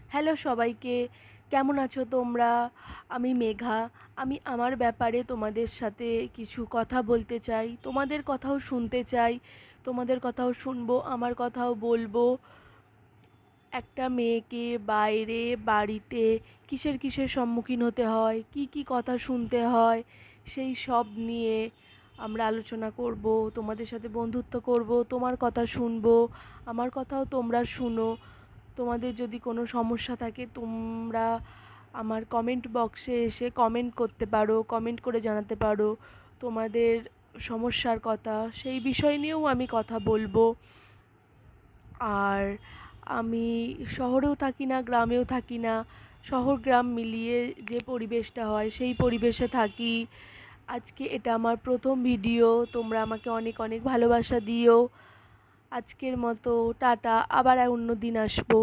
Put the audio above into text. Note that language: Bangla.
হ্যালো সবাইকে, কেমন আছো তোমরা? আমি মেঘা। আমি আমার ব্যাপারে তোমাদের সাথে কিছু কথা বলতে চাই, তোমাদের কথাও শুনতে চাই। তোমাদের কথাও শুনবো, আমার কথাও বলবো। একটা মেয়েকে বাইরে বাড়িতে কিসের কিসের সম্মুখীন হতে হয়, কি কি কথা শুনতে হয়, সেই সব নিয়ে আমরা আলোচনা করব। তোমাদের সাথে বন্ধুত্ব করব, তোমার কথা শুনবো, আমার কথাও তোমরা শুনো। তোমাদের যদি কোনো সমস্যা থাকে তোমরা আমার কমেন্ট বক্সে এসে কমেন্ট করতে পারো, কমেন্ট করে জানাতে পারো তোমাদের সমস্যার কথা। সেই বিষয় নিয়েও আমি কথা বলবো। আর আমি শহরেও থাকি না, গ্রামেও থাকি না। শহর গ্রাম মিলিয়ে যে পরিবেশটা হয় সেই পরিবেশে থাকি। আজকে এটা আমার প্রথম ভিডিও, তোমরা আমাকে অনেক অনেক ভালোবাসা দিও। আজকের মতো টাটা, আবার অন্য দিন আসবো।